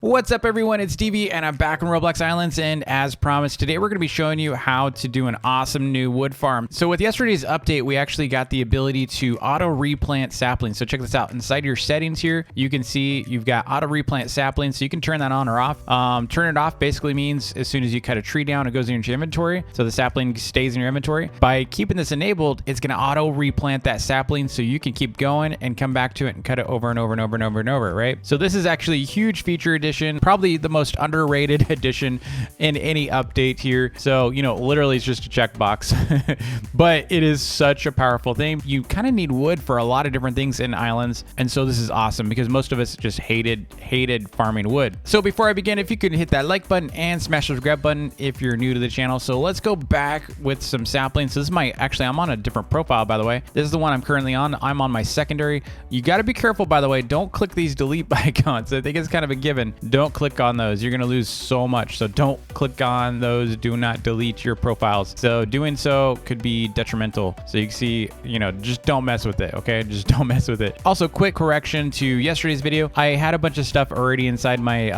What's up everyone, it's Stevie and I'm back on Roblox Islands, and as promised today we're going to be showing you how to do an awesome new wood farm. So with yesterday's update we actually got the ability to auto replant saplings. So check this out, inside your settings here you can see you've got auto replant saplings, so you can turn that on or off. Turn it off basically means as soon as you cut a tree down it goes into your inventory, so the sapling stays in your inventory. By keeping this enabled it's going to auto replant that sapling so you can keep going and come back to it and cut it over and over and over and over and over, right? So this is actually a huge feature addition, probably the most underrated addition in any update here. So, you know, literally it's just a checkbox, but it is such a powerful thing. You kind of need wood for a lot of different things in islands, and so this is awesome because most of us just hated farming wood. So before I begin, if you could hit that like button and smash the subscribe button if you're new to the channel. So let's go back with some saplings. So this is my, actually I'm on a different profile by the way. This is the one I'm currently on. I'm on my secondary. You got to be careful by the way, don't click these delete icons. I think it's kind of a given. Don't click on those. You're going to lose so much. So don't click on those. Do not delete your profiles. So doing so could be detrimental. So you can see, you know, just don't mess with it. Okay. Just don't mess with it. Also, quick correction to yesterday's video. I had a bunch of stuff already inside my,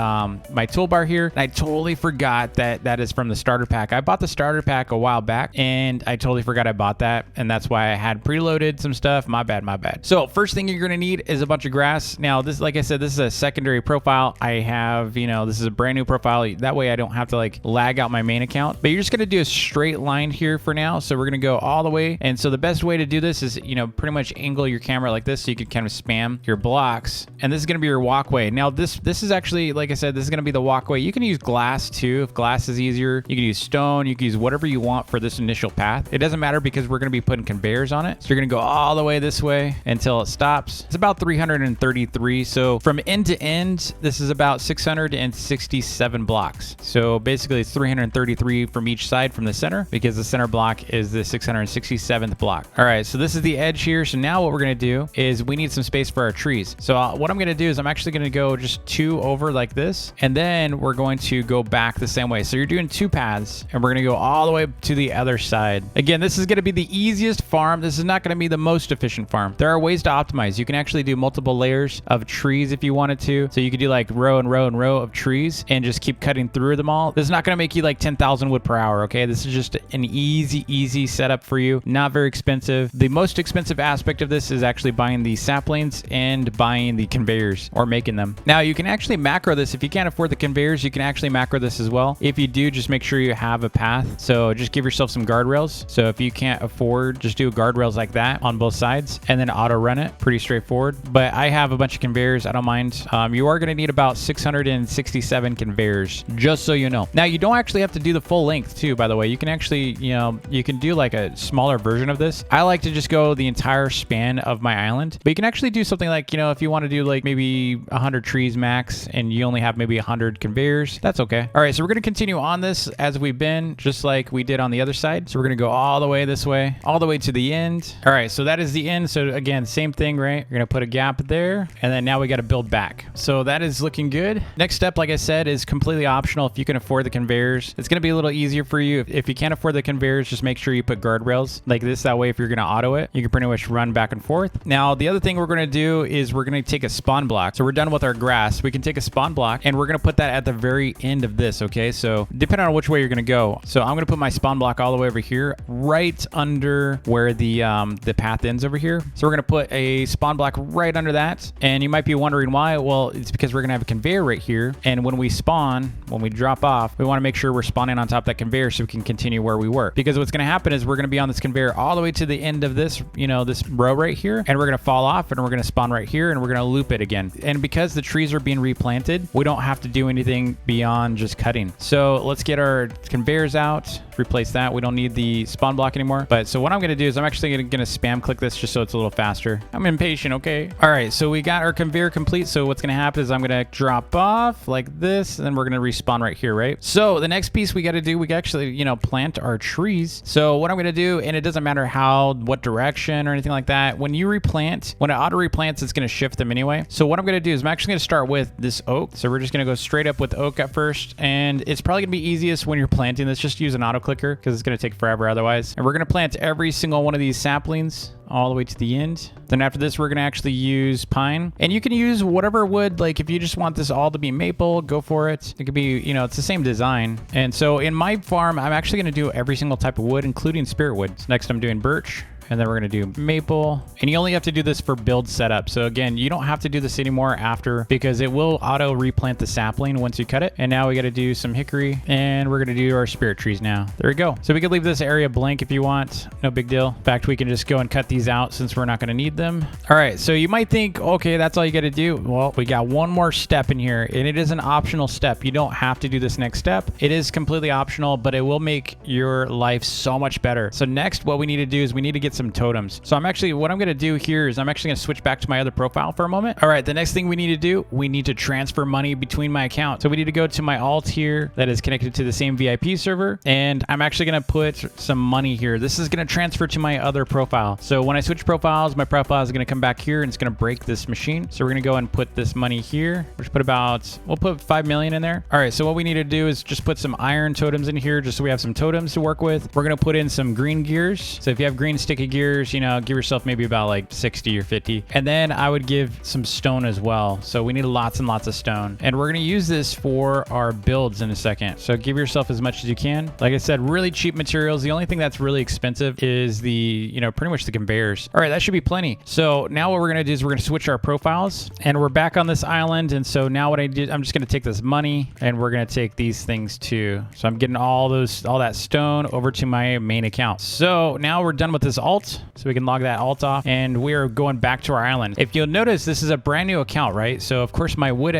my toolbar here. And I totally forgot that that is from the starter pack. I bought the starter pack a while back and I totally forgot I bought that. And that's why I had preloaded some stuff. My bad, my bad. So first thing you're going to need is a bunch of grass. Now this, like I said, this is a secondary profile. I have, you know, this is a brand new profile. That way I don't have to like lag out my main account, but you're just going to do a straight line here for now. So we're going to go all the way. And so the best way to do this is, you know, pretty much angle your camera like this so you can kind of spam your blocks. And this is going to be your walkway. Now this is actually, like I said, this is going to be the walkway. You can use glass too if glass is easier. You can use stone. You can use whatever you want for this initial path. It doesn't matter because we're going to be putting conveyors on it. So you're going to go all the way this way until it stops. It's about 333. So from end to end, this is about 667 blocks. So basically it's 333 from each side from the center because the center block is the 667th block. All right, so this is the edge here. So now what we're going to do is we need some space for our trees. So what I'm going to do is I'm actually going to go just two over like this, and then we're going to go back the same way. So you're doing two paths and we're going to go all the way to the other side. Again, this is going to be the easiest farm. This is not going to be the most efficient farm. There are ways to optimize. You can actually do multiple layers of trees if you wanted to. So you could do like row and row and row of trees and just keep cutting through them all. This is not going to make you like 10,000 wood per hour. Okay. This is just an easy setup for you. Not very expensive. The most expensive aspect of this is actually buying the saplings and buying the conveyors or making them. Now you can actually macro this. If you can't afford the conveyors, you can actually macro this as well. If you do, just make sure you have a path. So just give yourself some guardrails. So if you can't afford, just do guardrails like that on both sides and then auto run it. Pretty straightforward. But I have a bunch of conveyors. I don't mind. You are going to need about 667 conveyors, just so you know. Now you don't actually have to do the full length too, by the way. You can actually, you know, you can do like a smaller version of this. I like to just go the entire span of my island, but you can actually do something like, you know, if you want to do like maybe 100 trees max and you only have maybe 100 conveyors, that's okay. All right, so we're going to continue on this as we've been, just like we did on the other side. So we're going to go all the way this way, all the way to the end. All right, so that is the end. So again, same thing, right? We're going to put a gap there, and then now we got to build back. So that is looking good. Next step, like I said, is completely optional. If you can afford the conveyors, it's going to be a little easier for you. If you can't afford the conveyors, just make sure you put guardrails like this. That way, if you're going to auto it, you can pretty much run back and forth. Now, the other thing we're going to do is we're going to take a spawn block. So we're done with our grass. We can take a spawn block and we're going to put that at the very end of this. Okay. So depending on which way you're going to go. So I'm going to put my spawn block all the way over here, right under where the path ends over here. So we're going to put a spawn block right under that. And you might be wondering why. Well, it's because we're going to have a conveyor right here. And when we spawn, when we drop off, we want to make sure we're spawning on top of that conveyor so we can continue where we were. Because what's going to happen is we're going to be on this conveyor all the way to the end of this, you know, this row right here. And we're going to fall off and we're going to spawn right here and we're going to loop it again. And because the trees are being replanted, we don't have to do anything beyond just cutting. So let's get our conveyors out, replace that. We don't need the spawn block anymore. But so what I'm going to do is I'm actually going to spam click this just so it's a little faster. I'm impatient. Okay. All right. So we got our conveyor complete. So what's going to happen is I'm going to drop off like this and then we're going to respawn right here, right? So the next piece we got to do, we can actually, you know, plant our trees. So what I'm going to do, and it doesn't matter what direction or anything like that. When you replant, when it auto replants, it's going to shift them anyway. So what I'm going to do is I'm actually going to start with this oak. So we're just going to go straight up with oak at first. And it's probably going to be easiest when you're planting this, just use an auto clicker because it's going to take forever otherwise. And we're going to plant every single one of these saplings all the way to the end. Then after this, we're going to actually use pine. And you can use whatever wood, like if you just want this those all to be maple, go for it. It could be, you know, it's the same design. And so in my farm, I'm actually going to do every single type of wood, including spirit wood. So next I'm doing birch. And then we're going to do maple. And you only have to do this for build setup. So again, you don't have to do this anymore after, because it will auto replant the sapling once you cut it. And now we got to do some hickory, and we're going to do our spirit trees now. There we go. So we could leave this area blank if you want. No big deal. In fact, we can just go and cut these out since we're not going to need them. All right. So you might think, okay, that's all you got to do. Well, we got one more step in here, and it is an optional step. You don't have to do this next step. It is completely optional, but it will make your life so much better. So next, what we need to do is we need to get some totems. So what I'm going to do here is I'm actually going to switch back to my other profile for a moment. All right, the next thing we need to do, we need to transfer money between my accounts. So we need to go to my alt here that is connected to the same VIP server, and I'm actually going to put some money here. This is going to transfer to my other profile. So when I switch profiles, my profile is going to come back here and it's going to break this machine. So we're going to go and put this money here. We'll put 5 million in there. All right, so what we need to do is just put some iron totems in here just so we have some totems to work with. We're going to put in some green gears. So if you have green sticky gears, you know, give yourself maybe about like 60 or 50. And then I would give some stone as well. So we need lots and lots of stone. And we're going to use this for our builds in a second. So give yourself as much as you can. Like I said, really cheap materials. The only thing that's really expensive is the, you know, pretty much the conveyors. All right, that should be plenty. So now what we're going to do is we're going to switch our profiles, and we're back on this island. And so now what I did, I'm just going to take this money, and we're going to take these things too. So I'm getting all that stone over to my main account. So now we're done with this alt. So we can log that alt off, and we're going back to our island. If you'll notice, this is a brand new account, right? So of course my wood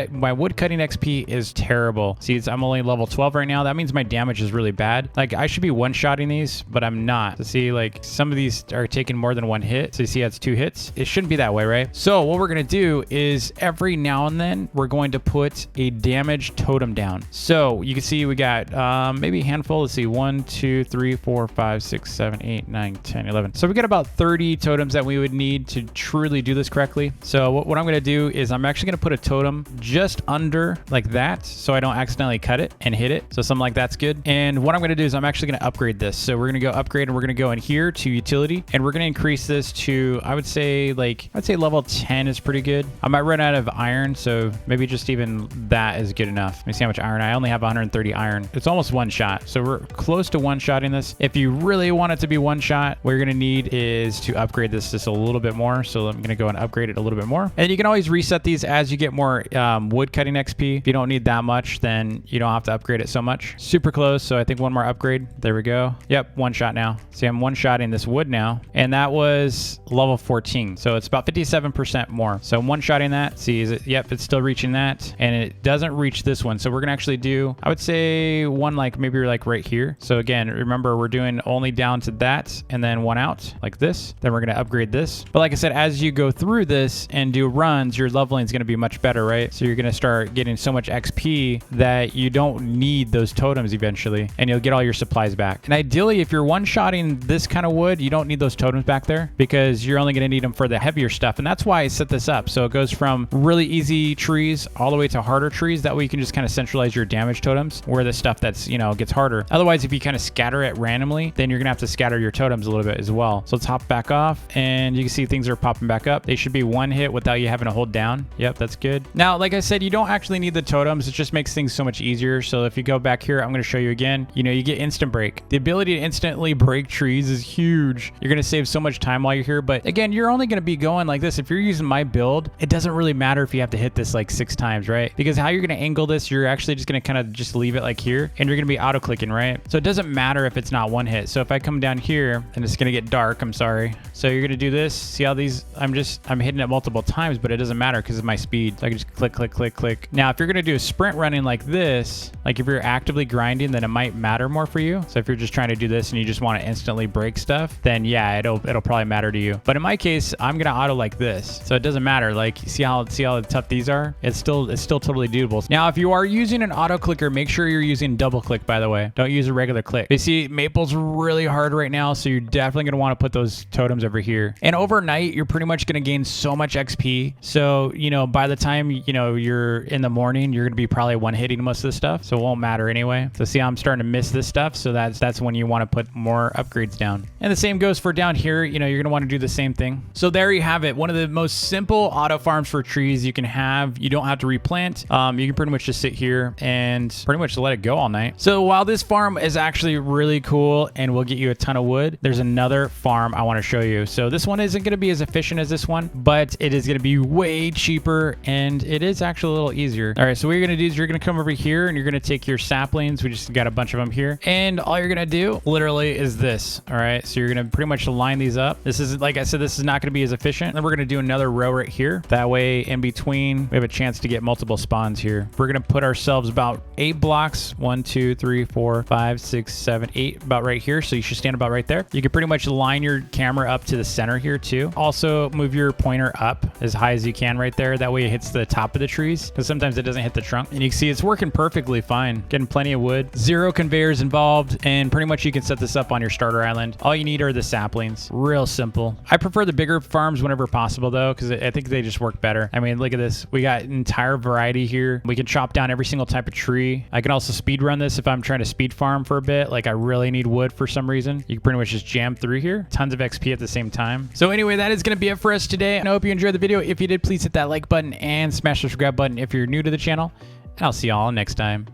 cutting XP is terrible. See, I'm only level 12 right now. That means my damage is really bad. Like I should be one-shotting these, but I'm not. So see, like some of these are taking more than one hit. So you see, that's 2 hits. It shouldn't be that way, right? So what we're gonna do is every now and then we're going to put a damage totem down. So you can see we got maybe a handful. Let's see, 1, 2, 3, 4, 5, 6, 7, 8, 9, 10, 11. So we got about 30 totems that we would need to truly do this correctly. So what I'm going to do is I'm actually going to put a totem just under like that, so I don't accidentally cut it and hit it. So something like that's good. And what I'm going to do is I'm actually going to upgrade this. So we're going to go upgrade, and we're going to go in here to utility, and we're going to increase this to, I'd say level 10 is pretty good. I might run out of iron, so maybe just even that is good enough. Let me see how much iron. I only have 130 iron. It's almost one shot. So we're close to one-shotting this. If you really want it to be one shot, what you're going to need is to upgrade this just a little bit more. So I'm going to go and upgrade it a little bit more. And you can always reset these as you get more wood cutting XP. If you don't need that much, then you don't have to upgrade it so much. Super close. So I think one more upgrade. There we go. Yep, one shot now. See, I'm one-shotting this wood now. And that was level 14. So it's about 57% more. So I'm one-shotting that. See, is it? Yep, it's still reaching that. And it doesn't reach this one. So we're going to actually do, I would say one maybe right here. So again, remember we're doing only down to that and then one out like this. Then we're going to upgrade this. But like I said, as you go through this and do runs, your leveling is going to be much better, right? So you're going to start getting so much XP that you don't need those totems eventually, and you'll get all your supplies back. And ideally, if you're one-shotting this kind of wood, you don't need those totems back there because you're only going to need them for the heavier stuff. And that's why I set this up. So it goes from really easy trees all the way to harder trees. That way you can just kind of centralize your damage totems where the stuff that's, you know, gets harder. Otherwise, if you kind of scatter it randomly, then you're going to have to scatter your totems a little bit as well. So let's hop back off, and you can see things are popping back up. They should be one hit without you having to hold down. Yep, that's good. Now, like I said, you don't actually need the totems. It just makes things so much easier. So if you go back here, I'm going to show you again. You know, you get instant break. The ability to instantly break trees is huge. You're going to save so much time while you're here. But again, you're only going to be going like this. If you're using my build, it doesn't really matter if you have to hit this like 6 times, right? Because how you're going to angle this, you're actually just going to kind of just leave it like here, and you're going to be auto clicking, right? So it doesn't matter if it's not one hit. So if I come down here, and it's going to get dark, I'm sorry. So you're going to do this. See how these, I'm hitting it multiple times, but it doesn't matter because of my speed. So I can just click, click, click, click. Now, if you're going to do a sprint running like this, like if you're actively grinding, then it might matter more for you. So if you're just trying to do this and you just want to instantly break stuff, then yeah, it'll probably matter to you. But in my case, I'm going to auto like this. So it doesn't matter. Like, see how tough these are? It's still totally doable. Now, if you are using an auto clicker, make sure you're using double click, by the way. Don't use a regular click. You see, Maple's really hard right now, so you're definitely going to want want to put those totems over here. And overnight, you're pretty much going to gain so much XP. So, you know, by the time, you know, you're in the morning, you're going to be probably one-hitting most of the stuff. So it won't matter anyway. So see how I'm starting to miss this stuff. So that's when you want to put more upgrades down. And the same goes for down here. You know, you're going to want to do the same thing. So there you have it. One of the most simple auto farms for trees you can have. You don't have to replant. You can pretty much just sit here and pretty much let it go all night. So while this farm is actually really cool and will get you a ton of wood, there's another farm I want to show you. So this one isn't going to be as efficient as this one, but it is going to be way cheaper and it is actually a little easier. All right, so what you're going to do is you're going to come over here and you're going to take your saplings. We just got a bunch of them here. And all you're going to do literally is this. All right, so you're going to pretty much line these up. This is, like I said, this is not going to be as efficient. And then we're going to do another row right here. That way in between, we have a chance to get multiple spawns here. We're going to put ourselves about 8 blocks. 1, 2, 3, 4, 5, 6, 7, 8, about right here. So you should stand about right there. You can pretty much line your camera up to the center here too. Also move your pointer up as high as you can right there. That way it hits the top of the trees, because sometimes it doesn't hit the trunk. And you can see it's working perfectly fine. Getting plenty of wood. 0 conveyors involved. And pretty much you can set this up on your starter island. All you need are the saplings. Real simple. I prefer the bigger farms whenever possible though, because I think they just work better. I mean, look at this. We got entire variety here. We can chop down every single type of tree. I can also speed run this if I'm trying to speed farm for a bit. Like I really need wood for some reason. You can pretty much just jam through here. Tons of XP at the same time. So anyway, that is going to be it for us today. I hope you enjoyed the video. If you did, please hit that like button and smash the subscribe button if you're new to the channel. And I'll see y'all next time.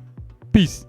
Peace.